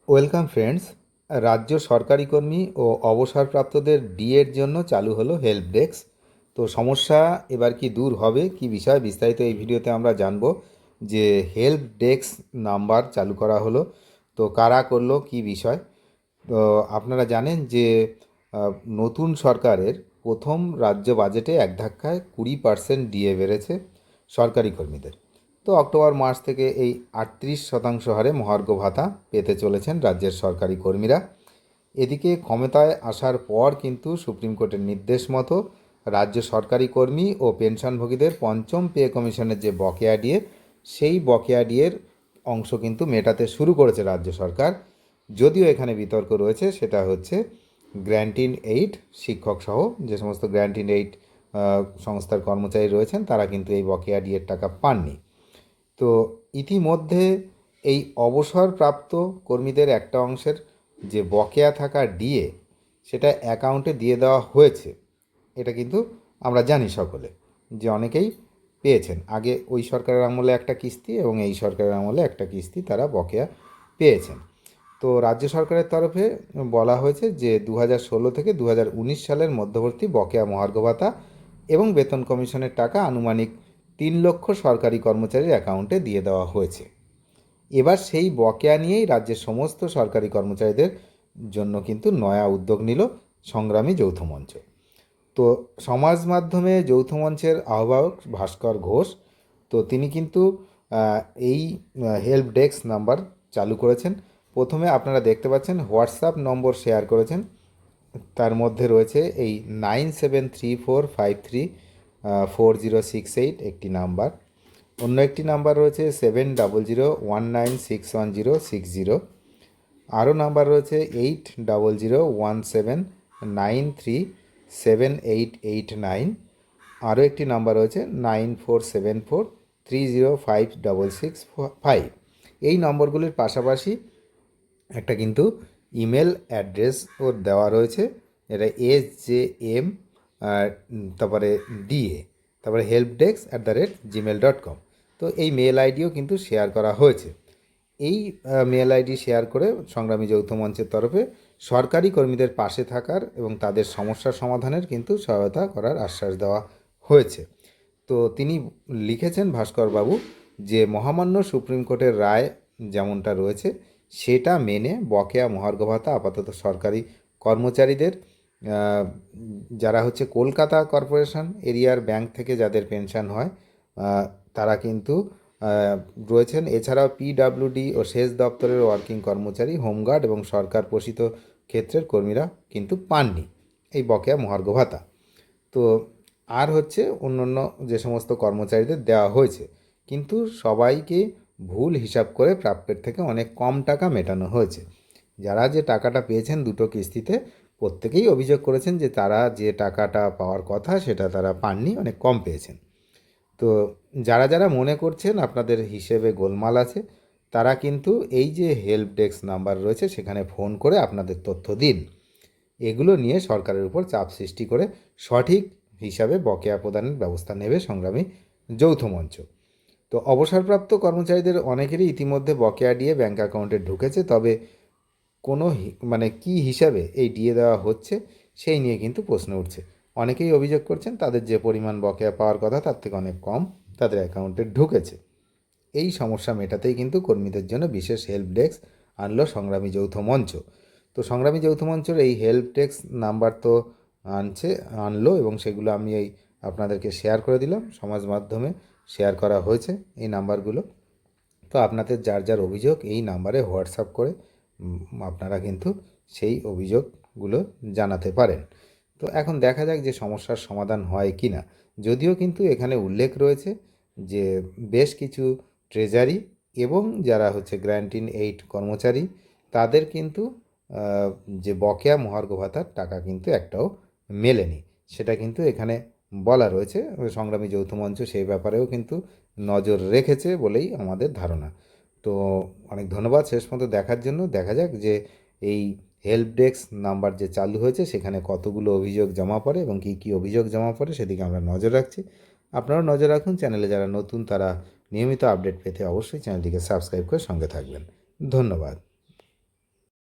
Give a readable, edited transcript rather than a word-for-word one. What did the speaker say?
Welcome friends. রাজ্য সরকারি কর্মী ও অবসরপ্রাপ্তদের ডিএর জন্য চালু হলো হেল্প ডেস্ক। তো সমস্যা এবার কি দূর হবে, কি বিষয় বিস্তারিত এই ভিডিওতে আমরা জানবো। যে হেল্প ডেস্ক নাম্বার চালু করা হলো, তো কারা করলো, কি বিষয়। তো আপনারা জানেন যে নতুন সরকারের প্রথম রাজ্য বাজেটে এক ধাক্কায় 20% ডিএ বেড়েছে সরকারি কর্মীদের। তো অক্টোবর মাস থেকে এই 38% হারে মহার্ঘ ভাতা পেতে চলেছেন রাজ্যের সরকারি কর্মীরা। এদিকে ক্ষমতায় আসার পর কিন্তু সুপ্রিম কোর্টের নির্দেশ মতো রাজ্য সরকারি কর্মী ও পেনশনভোগীদের পঞ্চম পে কমিশনের যে বকেয়া ডিএ, সেই বকেয়া ডিএর অংশ কিন্তু মেটাতে শুরু করেছে রাজ্য সরকার। যদিও এখানে বিতর্ক রয়েছে, সেটা হচ্ছে গ্র্যান্ট ইন এইড শিক্ষক সহ যে সমস্ত গ্র্যান্ট ইন এইড সংস্থার কর্মচারী রয়েছেন, তারা কিন্তু এই বকেয়া ডিএর টাকা পাননি। তো ইতিমধ্যে এই অবসরপ্রাপ্ত কর্মীদের একটা অংশের যে বকেয়া থাকা ডিএ, সেটা অ্যাকাউন্টে দিয়ে দেওয়া হয়েছে। এটা কিন্তু আমরা জানি সকলে, যে অনেকেই পেয়েছেন। আগে ওই সরকারের আমলে একটা কিস্তি এবং এই সরকারের আমলে একটা কিস্তি তারা বকেয়া পেয়েছেন। তো রাজ্য সরকারের তরফে বলা হয়েছে যে 2016 থেকে 2019 সালের মধ্যবর্তী বকেয়া মহার্ঘ ভাতা এবং বেতন কমিশনের টাকা আনুমানিক 3 লক্ষ সরকারি কর্মচারীর অ্যাকাউন্টে দিয়ে দেওয়া হয়েছে। এবার সেই বকেয়া নিয়েই রাজ্যের সমস্ত সরকারি কর্মচারীদের জন্য কিন্তু নয়া উদ্যোগ নিল সংগ্রামী যৌথ মঞ্চ। তো সমাজ মাধ্যমে যৌথ মঞ্চের আহ্বায়ক ভাস্কর ঘোষ, তো তিনি কিন্তু এই হেল্প ডেস্ক নাম্বার চালু করেছেন। প্রথমে আপনারা দেখতে পাচ্ছেন হোয়াটসঅ্যাপ নম্বর শেয়ার করেছেন, তার মধ্যে রয়েছে এই 9734534068 একটি নাম্বার। অন্য একটি নাম্বার রয়েছে 7001961060। আরও নাম্বার রয়েছে 800117937889। আরও একটি নাম্বার রয়েছে 9474305665। এই নম্বরগুলির পাশাপাশি একটা কিন্তু ইমেল অ্যাড্রেসও দেওয়া রয়েছে। এটা SJM তারপরে DA তারপরে helpdesk@gmail.com। তো এই মেল আইডিও কিন্তু শেয়ার করা হয়েছে। এই মেল আইডি শেয়ার করে সংগ্রামী যৌথ মঞ্চের তরফে সরকারি কর্মীদের পাশে থাকার এবং তাদের সমস্যার সমাধানের কিন্তু সহায়তা করার আশ্বাস দেওয়া হয়েছে। তো তিনি লিখেছেন ভাস্করবাবু, যে মহামান্য সুপ্রিম কোর্টের রায় যেমনটা রয়েছে সেটা মেনে বকেয়া মহার্ঘ ভাতা আপাতত সরকারি কর্মচারীদের, যারা হচ্ছে কলকাতা কর্পোরেশন এরিয়ার ব্যাংক থেকে যাদের পেনশন হয়, তারা কিন্তু রয়েছেন। এছাড়াও পিডব্লিউডি ও সেচ দপ্তরের ওয়ার্কিং কর্মচারী, হোমগার্ড এবং সরকার পোষিত ক্ষেত্রের কর্মীরা কিন্তু পাননি এই বকেয়া মহার্ঘ ভাতা। তো আর হচ্ছে অন্যান্য যে সমস্ত কর্মচারীদের দেওয়া হয়েছে, কিন্তু সবাইকে ভুল হিসাব করে প্রাপ্যের থেকে অনেক কম টাকা মেটানো হয়েছে। যারা যে টাকাটা পেয়েছেন দুটো কিস্তিতে, প্রত্যেকেই অভিযোগ করেছেন যে তারা যে টাকাটা পাওয়ার কথা সেটা তারা পাননি, অনেক কম পেয়েছেন। তো যারা যারা মনে করছেন আপনাদের হিসেবে গোলমাল আছে, তারা কিন্তু এই যে হেল্প ডেস্ক নাম্বার রয়েছে সেখানে ফোন করে আপনাদের তথ্য দিন। এগুলো নিয়ে সরকারের উপর চাপ সৃষ্টি করে সঠিক হিসাবে বকেয়া প্রদানের ব্যবস্থা নেবে সংগ্রামী যৌথ মঞ্চ। তো অবসরপ্রাপ্ত কর্মচারীদের অনেকেরই ইতিমধ্যে বকেয়া ডিএ ব্যাঙ্ক অ্যাকাউন্টে ঢুকেছে, তবে কোনো কী হিসাবে এই ডিএ দেওয়া হচ্ছে সেই নিয়ে কিন্তু প্রশ্ন উঠছে। অনেকেই অভিযোগ করছেন তাদের যে পরিমাণ বকেয়া পাওয়ার কথা তার থেকে অনেক কম তাদের অ্যাকাউন্টে ঢুকেছে। এই সমস্যা মেটাতেই কিন্তু কর্মীদের জন্য বিশেষ হেল্প ডেস্ক আনলো সংগ্রামী যৌথ মঞ্চ। তো সংগ্রামী যৌথ মঞ্চের এই হেল্প ডেস্ক নাম্বার তো আনলো এবং সেগুলো আমি এই আপনাদেরকে শেয়ার করে দিলাম, সমাজ মাধ্যমে শেয়ার করা হয়েছে এই নাম্বারগুলো। তো আপনাদের যার যার অভিযোগ এই নাম্বারে হোয়াটসঅ্যাপ করে আপনারা কিন্তু সেই অভিযোগগুলো জানাতে পারেন। তো এখন দেখা যাক যে সমস্যার সমাধান হয় কি না। যদিও কিন্তু এখানে উল্লেখ রয়েছে যে বেশ কিছু ট্রেজারি এবং যারা হচ্ছে গ্র্যান্ট ইন এইড কর্মচারী, তাদের কিন্তু যে বকেয়া মহার্ঘ ভাতার টাকা কিন্তু একটাও মেলেনি, সেটা কিন্তু এখানে বলা রয়েছে। সংগ্রামী যৌথ মঞ্চ সেই ব্যাপারেও কিন্তু নজর রেখেছে বলেই আমাদের ধারণা। তো অনেক ধন্যবাদ শেষ পর্যন্ত দেখার জন্য। দেখা যাক যে এই হেল্প ডেস্ক নাম্বার যে চালু হয়েছে সেখানে কতগুলো অভিযোগ জমা পড়ে এবং কী কী অভিযোগ জমা পড়ে সেদিকে আমরা নজর রাখছি। আপনারাও নজর রাখুন। চ্যানেলে যারা নতুন তারা নিয়মিত আপডেট পেতে অবশ্যই চ্যানেলটিকে সাবস্ক্রাইব করে সঙ্গে থাকবেন। ধন্যবাদ।